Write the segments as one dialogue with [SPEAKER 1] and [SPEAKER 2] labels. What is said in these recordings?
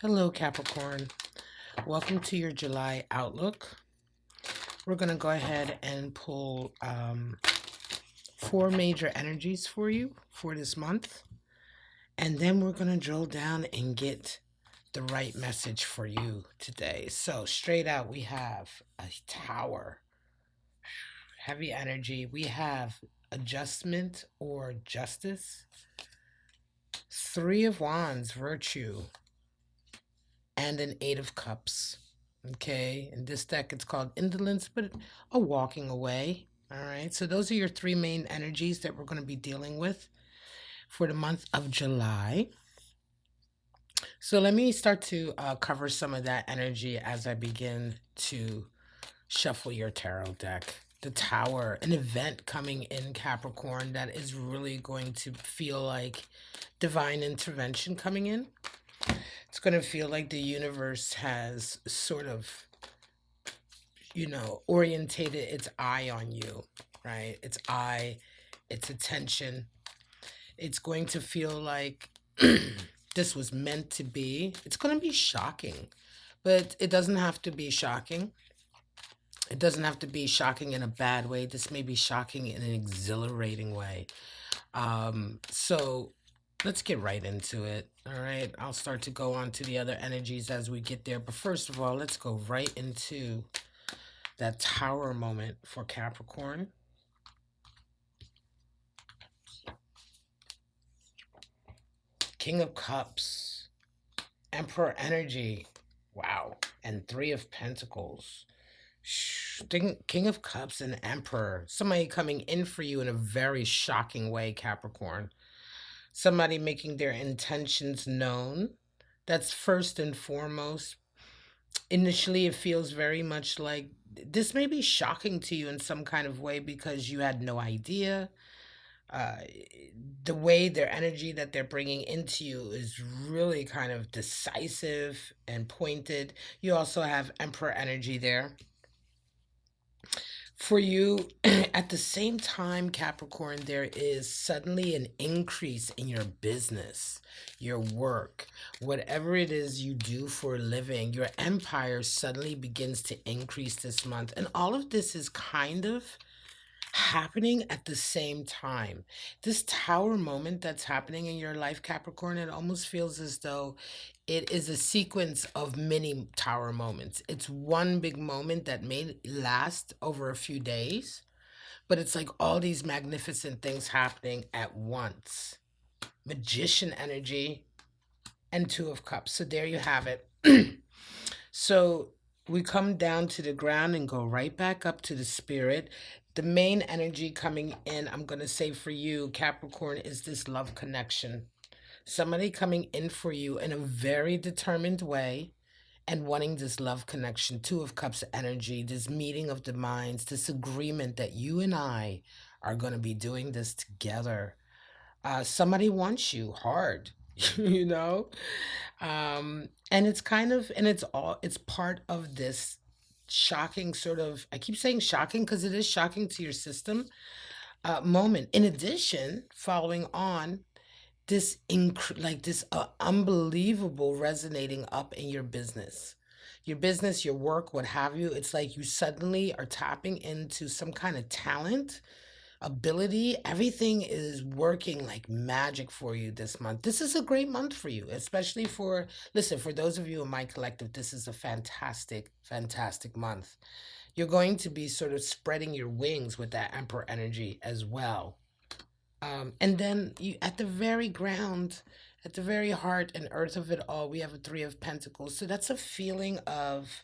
[SPEAKER 1] Hello, Capricorn. Welcome to your July outlook. We're going to go ahead and pull four major energies for you for this month. And then we're going to drill down and get the right message for you today. So, straight out, we have a tower, heavy energy. We have adjustment or justice, Three of Wands, virtue, and an Eight of Cups. Okay, in this deck it's called indolence, but a walking away. All right, so those are your three main energies that we're going to be dealing with for the month of July. So let me start to cover some of that energy as I begin to shuffle your tarot deck. The Tower, an event coming in Capricorn that is really going to feel like divine intervention coming in. It's going to feel like the universe has sort of, orientated its eye on you, right? Its eye, its attention. It's going to feel like this was meant to be. It's going to be shocking, but it doesn't have to be shocking. It doesn't have to be shocking in a bad way. This may be shocking in an exhilarating way. So let's get right into it. All right. I'll start to go on to the other energies as we get there. But first of all, let's go right into that tower moment for Capricorn. King of Cups, Emperor energy. Wow. And Three of Pentacles. King of Cups and Emperor. Somebody coming in for you in a very shocking way, Capricorn. Somebody making their intentions known. That's first and foremost. Initially, it feels very much like this may be shocking to you in some kind of way because you had no idea. The way their energy that they're bringing into you is really kind of decisive and pointed. You also have Emperor energy there. For you, at the same time, Capricorn, there is suddenly an increase in your business, your work, whatever it is you do for a living. Your empire suddenly begins to increase this month. And all of this is kind of happening at the same time. This tower moment that's happening in your life, Capricorn, it almost feels as though it is a sequence of many tower moments. It's one big moment that may last over a few days, but it's like all these magnificent things happening at once. Magician energy and Two of Cups. So there you have it. So we come down to the ground and go right back up to the spirit. The main energy coming in, I'm going to say for you, Capricorn, is this love connection. Somebody coming in for you in a very determined way and wanting this love connection. Two of Cups energy, this meeting of the minds, this agreement that you and I are going to be doing this together. Somebody wants you hard, you know? And it's kind of, and it's part of this shocking sort of, I keep saying shocking because it is shocking to your system, moment. In addition, following on, this unbelievable resonating up in your business, your work, what have you. It's like you suddenly are tapping into some kind of talent, ability. Everything is working like magic for you this month. This is a great month for you, especially for those of you in my collective, this is a fantastic, fantastic month. You're going to be sort of spreading your wings with that Emperor energy as well. And then you, at the very ground, at the very heart and earth of it all, we have a Three of Pentacles. So that's a feeling of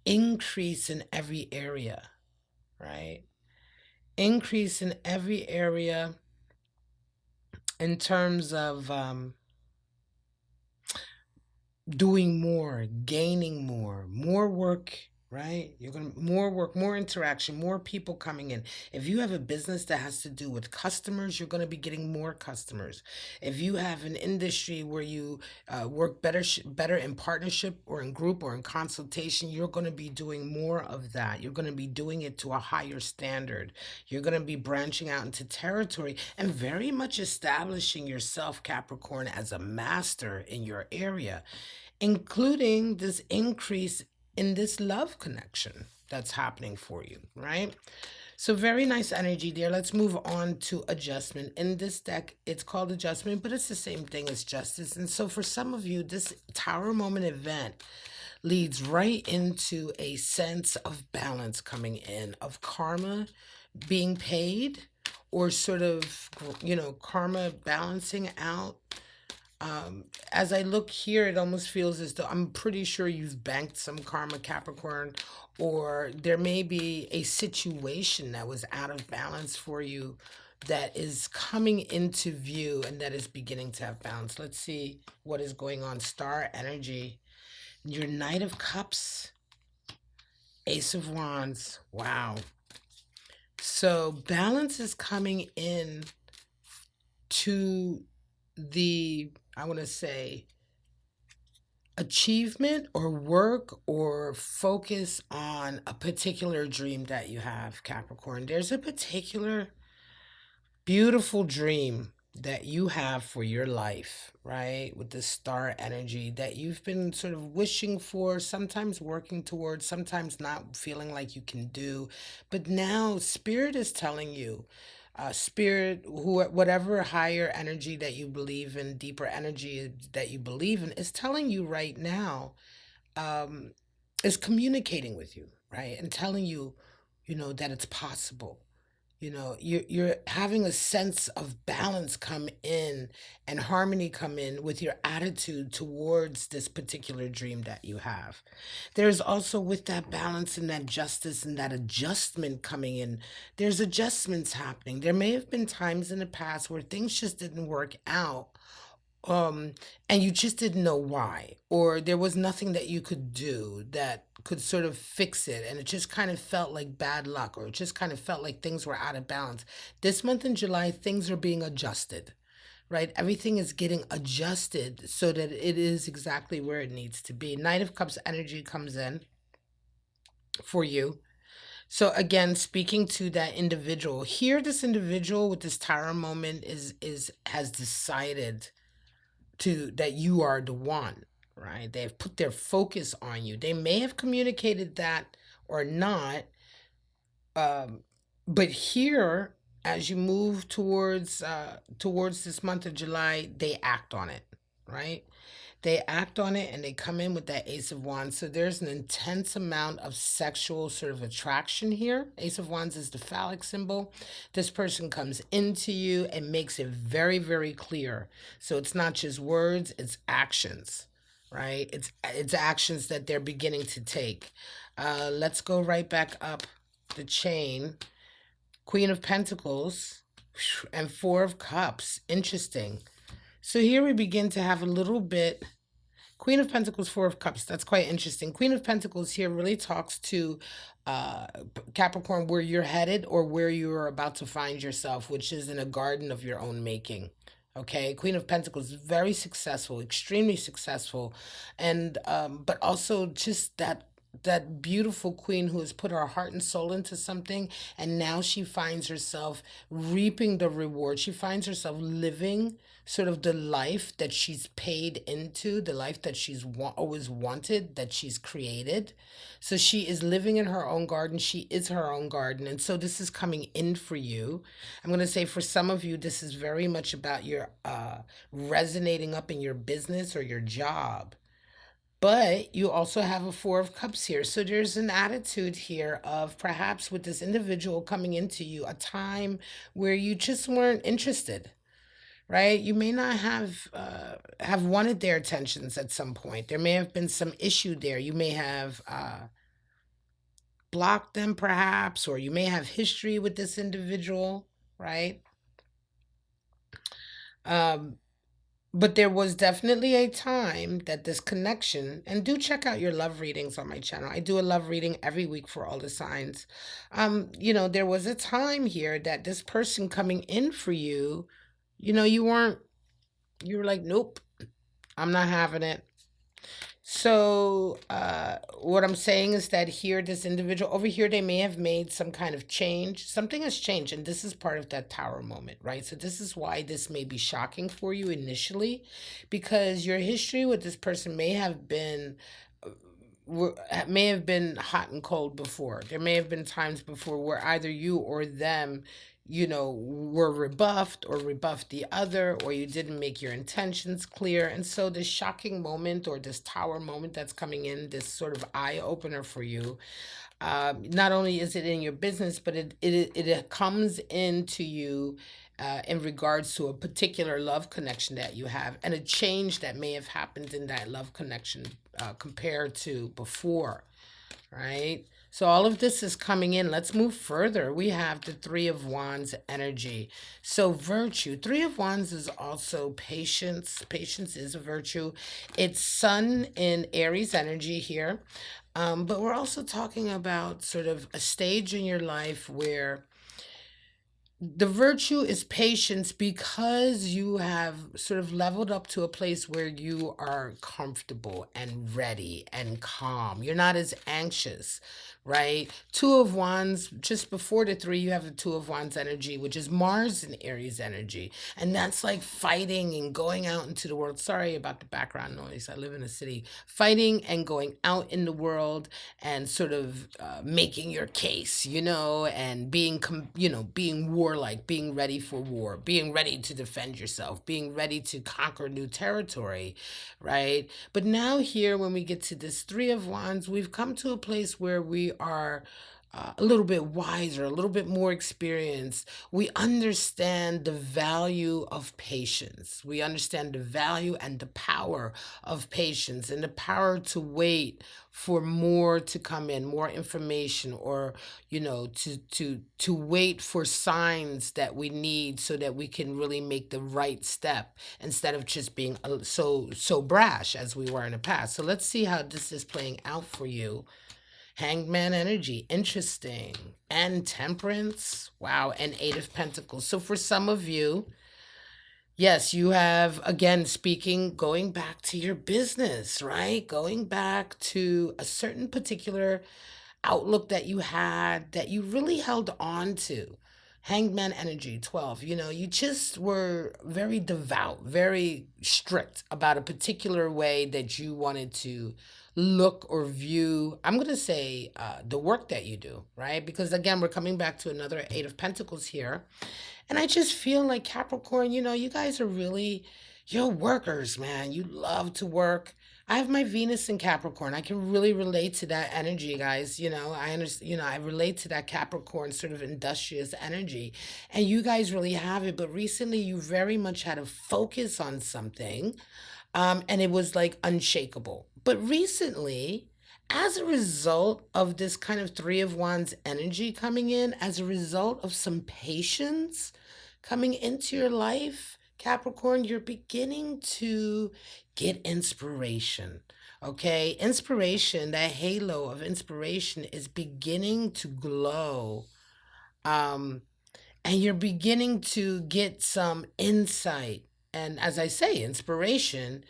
[SPEAKER 1] increase in every area, right? Increase in every area in terms of doing more, gaining more work, right? You're going to more work, more interaction, more people coming in. If you have a business that has to do with customers, you're going to be getting more customers. If you have an industry where you work better in partnership or in group or in consultation, you're going to be doing more of that. You're going to be doing it to a higher standard. You're going to be branching out into territory and very much establishing yourself, Capricorn, as a master in your area. including this increase in this love connection that's happening for you, right? So very nice energy there. Let's move on to adjustment. In this deck, it's called adjustment, but it's the same thing as justice. And so for some of you, this Tower moment event leads right into a sense of balance coming in, of karma being paid, or sort of, karma balancing out. As I look here, it almost feels as though I'm pretty sure you've banked some karma, Capricorn, or there may be a situation that was out of balance for you that is coming into view and that is beginning to have balance. Let's see what is going on. Star energy, your Knight of Cups, Ace of Wands. Wow. So balance is coming in to the, I want to say, achievement or work or focus on a particular dream that you have, Capricorn. There's a particular beautiful dream that you have for your life, right? With the star energy that you've been sort of wishing for, sometimes working towards, sometimes not feeling like you can do. But now Spirit is telling you, Spirit, whatever higher energy that you believe in, deeper energy that you believe in, is telling you right now, um, is communicating with you, right? And telling you, that it's possible. You're having a sense of balance come in and harmony come in with your attitude towards this particular dream that you have. There's also, with that balance and that justice and that adjustment coming in, there's adjustments happening. There may have been times in the past where things just didn't work out, um and you just didn't know why, or there was nothing that you could do that could sort of fix it, and it just kind of felt like bad luck, or it just kind of felt like things were out of balance. This month in July, things are being adjusted, right? Everything is getting adjusted so that it is exactly where it needs to be. Knight of Cups energy comes in for you. So again, speaking to that individual here, this individual with this Tower moment is has decided to that you are the one, right? They have put their focus on you. They may have communicated that or not, um, but here, as you move towards this month of July, they act on it, right? They act on it and they come in with that Ace of Wands. So there's an intense amount of sexual sort of attraction here. Ace of Wands is the phallic symbol. This person comes into you and makes it very, very clear. So it's not just words, it's actions, right? It's actions that they're beginning to take. Let's go right back up the chain. Queen of Pentacles and Four of Cups. Interesting. So here we begin to have a little bit. Queen of Pentacles, Four of Cups. That's quite interesting. Queen of Pentacles here really talks to uh, Capricorn, where you're headed or where you're about to find yourself, which is in a garden of your own making. Okay, Queen of Pentacles, very successful, extremely successful, and but also just that beautiful queen who has put her heart and soul into something, and now she finds herself reaping the reward. She finds herself living sort of the life that she's paid into, the life that she's always wanted, that she's created. So she is living in her own garden. She is her own garden. And so this is coming in for you. I'm going to say for some of you, this is very much about your resonating up in your business or your job. But you also have a Four of Cups here. So there's an attitude here of, perhaps with this individual coming into you, a time where you just weren't interested, right? You may not have wanted their attentions at some point. There may have been some issue there. You may have blocked them perhaps, or you may have history with this individual, right? Um, but there was definitely a time that this connection, and do check out your love readings on my channel. I do a love reading every week for all the signs. There was a time here that this person coming in for you, you were like, nope, I'm not having it. So, what I'm saying is that here, this individual over here, they may have made some kind of change. Something has changed, and this is part of that tower moment, right? So, this is why this may be shocking for you initially, because your history with this person may have been hot and cold before. There may have been times before where either you or them, were rebuffed or rebuffed the other, or you didn't make your intentions clear. And so this shocking moment or this tower moment that's coming in, this sort of eye opener for you, not only is it in your business, but it comes into you in regards to a particular love connection that you have and a change that may have happened in that love connection compared to before, right? So all of this is coming in. Let's move further. We have the Three of Wands energy. So virtue. Three of Wands is also patience. Patience is a virtue. It's Sun in Aries energy here. But we're also talking about sort of a stage in your life where the virtue is patience because you have sort of leveled up to a place where you are comfortable and ready and calm. You're not as anxious, right? Two of Wands, just before the three, you have the Two of Wands energy, which is Mars and Aries energy. And that's like fighting and going out into the world. Sorry about the background noise. I live in a city. Fighting and going out in the world and sort of making your case, and being warlike, being ready for war, being ready to defend yourself, being ready to conquer new territory, right? But now here, when we get to this Three of Wands, we've come to a place where we are a little bit wiser, a little bit more experienced. We understand the value of patience. We understand the value and the power of patience and the power to wait for more to come in, more information, or to wait for signs that we need so that we can really make the right step instead of just being so brash as we were in the past. So let's see how this is playing out for you. Hanged Man energy, interesting. And Temperance, wow, and Eight of Pentacles. So for some of you, yes, you have, again, going back to your business, right? Going back to a certain particular outlook that you had that you really held on to. Hangman energy, 12. You just were very devout, very strict about a particular way that you wanted to look or view. I'm going to say the work that you do, right? Because again, we're coming back to another Eight of Pentacles here. And I just feel like Capricorn, you guys are really, you're workers, man. You love to work. I have my Venus in Capricorn. I can really relate to that energy, guys. I understand, I relate to that Capricorn sort of industrious energy. And you guys really have it. But recently you very much had to focus on something. And it was like unshakable. But recently, as a result of this kind of Three of Wands energy coming in, as a result of some patience coming into your life, Capricorn, you're beginning to get inspiration. Okay, inspiration, that halo of inspiration is beginning to glow. Um, and you're beginning to get some insight. And as I say, inspiration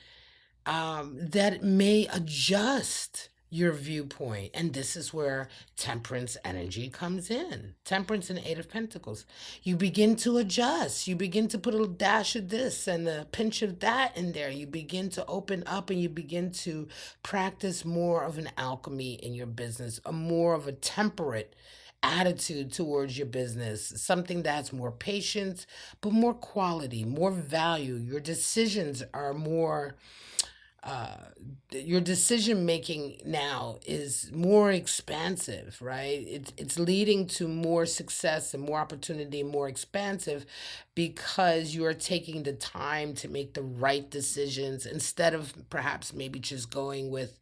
[SPEAKER 1] that may adjust your viewpoint. And this is where Temperance energy comes in. Temperance and Eight of Pentacles. You begin to adjust. You begin to put a dash of this and a pinch of that in there. You begin to open up and you begin to practice more of an alchemy in your business, a more of a temperate attitude towards your business, something that's more patience, but more quality, more value. Your decisions are more your decision making now is more expansive, right? It's leading to more success and more opportunity, more expansive, because you are taking the time to make the right decisions instead of perhaps maybe just going with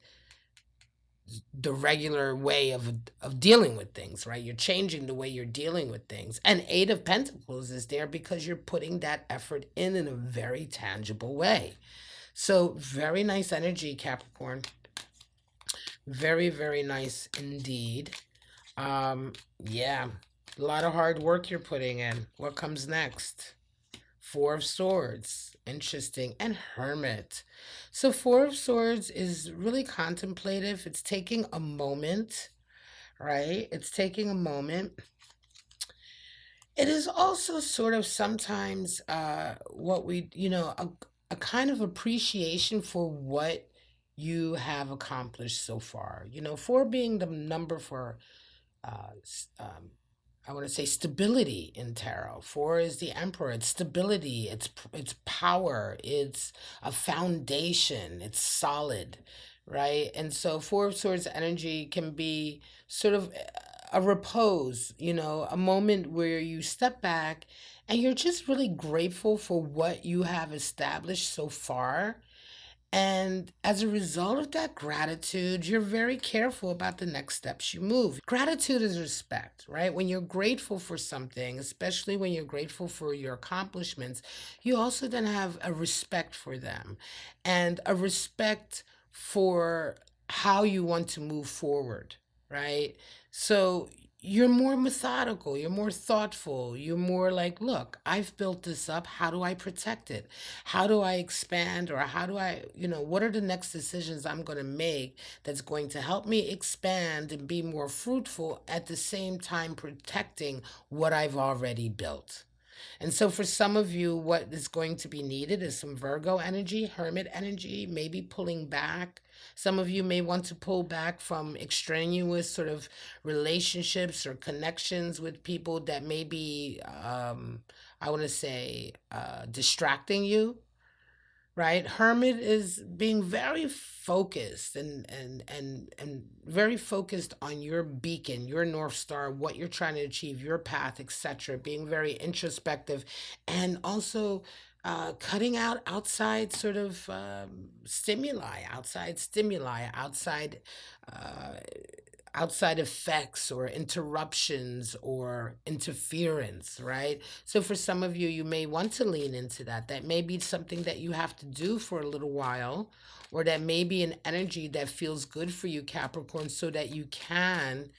[SPEAKER 1] the regular way of dealing with things, right? You're changing the way you're dealing with things. And Eight of Pentacles is there because you're putting that effort in a very tangible way. So very nice energy, Capricorn. Very, very nice indeed. Yeah, a lot of hard work you're putting in. What comes next? Four of Swords, interesting, and Hermit. So Four of Swords is really contemplative. It's taking a moment, right? It's taking a moment. It is also sort of sometimes what we, a kind of appreciation for what you have accomplished so far. Four being the number for uh, s- um, I want to say stability in tarot. Four is the emperor. It's stability. It's power. It's a foundation. It's solid, right? And so Four of Swords energy can be sort of a repose, a moment where you step back and you're just really grateful for what you have established so far, and as a result of that gratitude, you're very careful about the next steps you move. Gratitude is respect, right? When you're grateful for something, especially when you're grateful for your accomplishments, you also then have a respect for them and a respect for how you want to move forward, right? So you're more methodical, you're more thoughtful, you're more like, look, I've built this up. How do I protect it? How do I expand, or how do I, what are the next decisions I'm going to make that's going to help me expand and be more fruitful at the same time protecting what I've already built? And so, for some of you, what is going to be needed is some Virgo energy, Hermit energy, maybe pulling back. Some of you may want to pull back from extraneous sort of relationships or connections with people that may be, I want to say, distracting you, right? Hermit is being very focused and very focused on your beacon, your north star, what you're trying to achieve, your path, etc. Being very introspective, and also cutting out outside sort of stimuli, uh, outside effects or interruptions or interference, right? So for some of you, you may want to lean into that. That may be something that you have to do for a little while, or that may be an energy that feels good for you, Capricorn, so that you can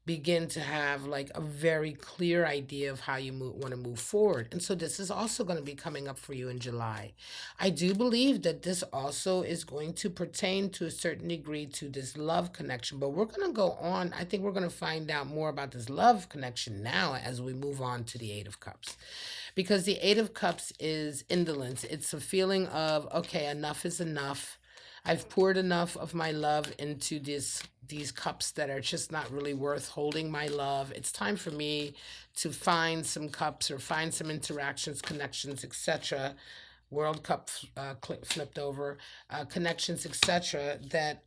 [SPEAKER 1] begin to have like a very clear idea of how you want to move forward. And so this is also going to be coming up for you in July. I do believe that this also is going to pertain to a certain degree to this love connection, but we're going to go on. I think we're going to find out more about this love connection now as we move on to the Eight of Cups, because the Eight of Cups is indolence. It's a feeling of, okay, enough is enough. I've poured enough of my love into these cups that are just not really worth holding my love. It's time for me to find some cups or find some interactions, connections, etc. World Cup flipped over, connections, etc. that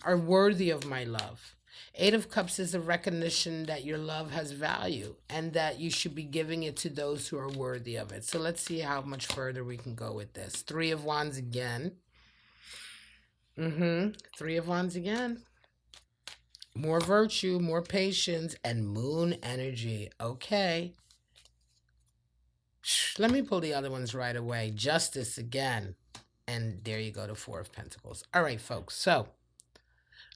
[SPEAKER 1] are worthy of my love. Eight of Cups is a recognition that your love has value and that you should be giving it to those who are worthy of it. So let's see how much further we can go with this. Three of Wands again. Three of Wands again. More virtue, more patience, and moon energy. Okay. Let me pull the other ones right away. Justice again. And there you go, the Four of Pentacles. All right, folks. So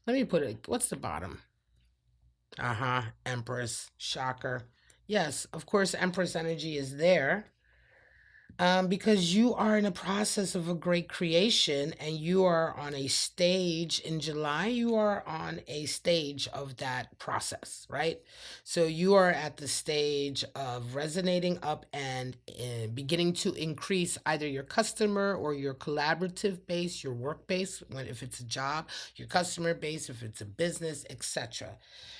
[SPEAKER 1] let me put it. What's the bottom? Empress. Shocker. Yes, of course, Empress energy is there. Because you are in a process of a great creation and you are on a stage in July, you are on a stage of that process, right? So you are at the stage of resonating up and beginning to increase either your customer or your collaborative base, your work base, if it's a job, your customer base, if it's a business, etc.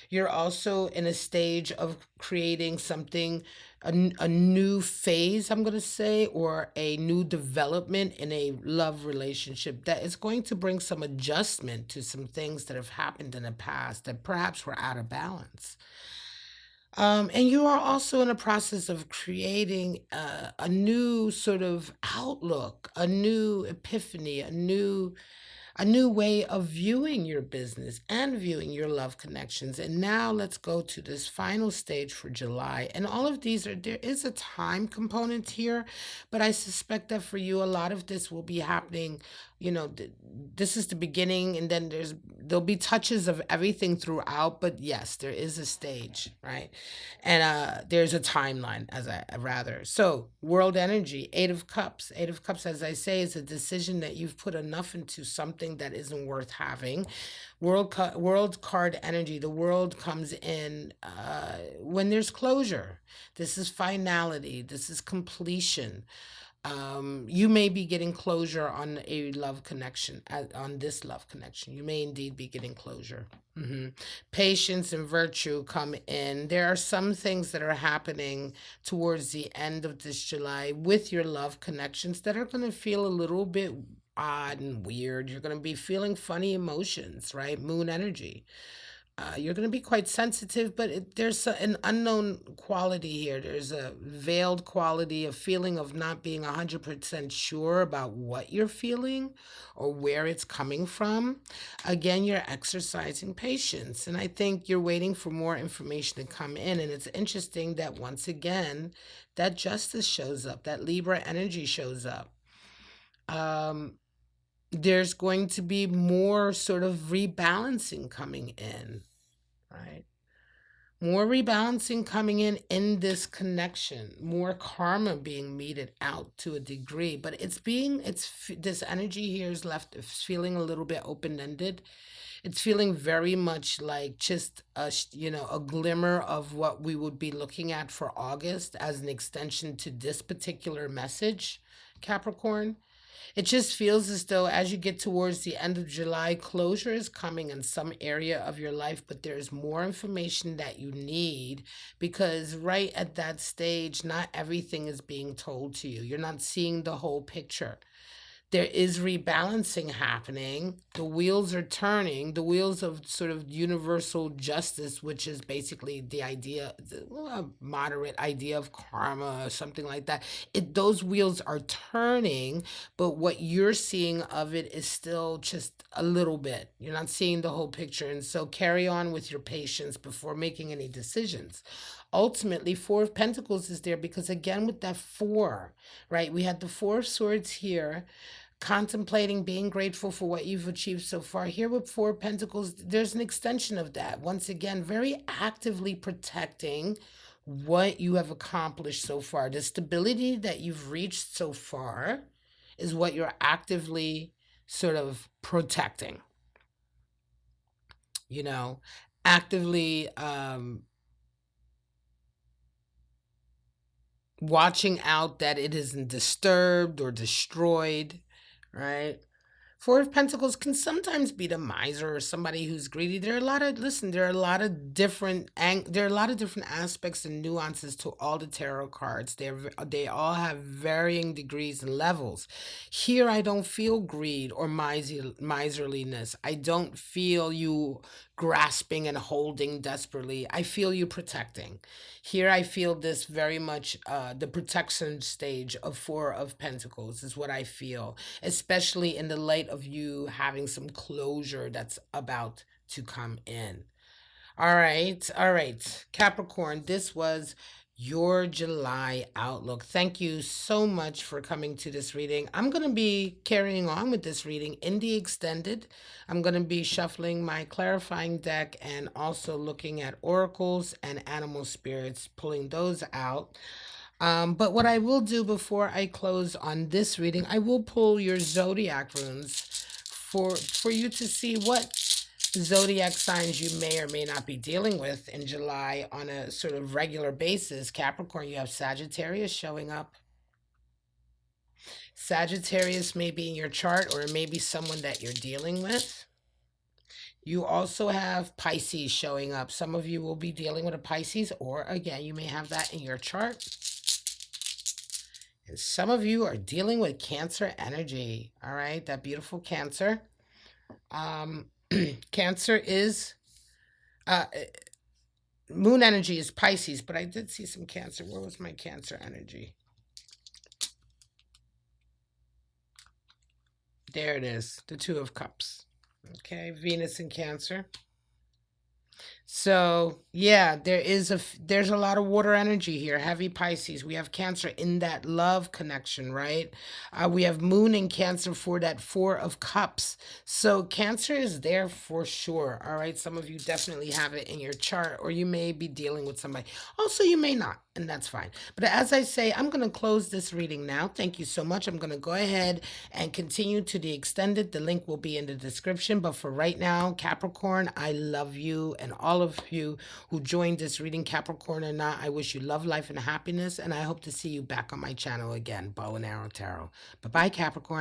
[SPEAKER 1] You're also in a stage of creating something, a new phase, I'm going to say, or a new development in a love relationship that is going to bring some adjustment to some things that have happened in the past that perhaps were out of balance. And you are also in a process of creating a new sort of outlook, a new epiphany, a new way of viewing your business and viewing your love connections. And now let's go to this final stage for July. And all of these there is a time component here, but I suspect that for you, a lot of this will be happening. This is the beginning, and then there's there'll be touches of everything throughout, but yes, there is a stage, right? And there's a timeline, as I rather. So, world energy, 8 of Cups. 8 of Cups, as I say, is a decision that you've put enough into something that isn't worth having. World card energy. The world comes in when there's closure. This is finality. This is completion. You may be getting closure on a love connection, on this love connection. You may indeed be getting closure. Patience and virtue come in. There are some things that are happening towards the end of this July with your love connections that are going to feel a little bit odd and weird. You're going to be feeling funny emotions, right? Moon energy. You're going to be quite sensitive, but there's an unknown quality here. There's a veiled quality, a feeling of not being 100% sure about what you're feeling or where it's coming from. Again, you're exercising patience, and I think you're waiting for more information to come in. And it's interesting that once again, that justice shows up, that Libra energy shows up. There's going to be more sort of rebalancing coming in, right? More rebalancing coming in this connection, more karma being meted out to a degree, but this energy here is left feeling a little bit open-ended. It's feeling very much like just a glimmer of what we would be looking at for August as an extension to this particular message, Capricorn. It just feels as though as you get towards the end of July, closure is coming in some area of your life, but there's more information that you need because right at that stage, not everything is being told to you. You're not seeing the whole picture. There is rebalancing happening. The wheels are turning, the wheels of sort of universal justice, which is basically the idea, a moderate idea of karma or something like that. Those wheels are turning, but what you're seeing of it is still just a little bit. You're not seeing the whole picture. And so carry on with your patience before making any decisions. Ultimately, Four of Pentacles is there because, again, with that four, right? We had the Four of Swords here, contemplating being grateful for what you've achieved so far. Here with Four of Pentacles, there's an extension of that. Once again, very actively protecting what you have accomplished so far. The stability that you've reached so far is what you're actively sort of protecting. Actively watching out that it isn't disturbed or destroyed, right? Four of Pentacles can sometimes be the miser or somebody who's greedy. There are a lot of different aspects and nuances to all the tarot cards. They all have varying degrees and levels. Here, I don't feel greed or miserliness. I don't feel you grasping and holding desperately. I feel you protecting. Here, I feel this very much the protection stage of Four of Pentacles is what I feel, especially in the light of you having some closure that's about to come in. All right. Capricorn, this was your July outlook. Thank you so much for coming to this reading. I'm going to be carrying on with this reading in the extended. I'm going to be shuffling my clarifying deck and also looking at oracles and animal spirits, pulling those out. But what I will do before I close on this reading, I will pull your zodiac runes for you to see what zodiac signs you may or may not be dealing with in July on a sort of regular basis. Capricorn, you have Sagittarius showing up. Sagittarius may be in your chart, or it may be someone that you're dealing with. You also have Pisces showing up. Some of you will be dealing with a Pisces, or again, you may have that in your chart. And some of you are dealing with Cancer energy. All right, that beautiful Cancer. Cancer is moon energy is Pisces, but I did see some Cancer. Where was my Cancer energy? There it is, the Two of Cups. Okay, Venus in Cancer. So yeah, there's a lot of water energy here. Heavy Pisces. We have Cancer in that love connection, right? We have Moon in Cancer for that Four of Cups. So Cancer is there for sure. All right. Some of you definitely have it in your chart, or you may be dealing with somebody. Also, you may not, and that's fine. But as I say, I'm going to close this reading now. Thank you so much. I'm going to go ahead and continue to the extended. The link will be in the description. But for right now, Capricorn, I love you, and all of you who joined this reading, Capricorn or not, I wish you love, life, and happiness. And I hope to see you back on my channel again, Bow and Arrow Tarot. Bye bye, Capricorn.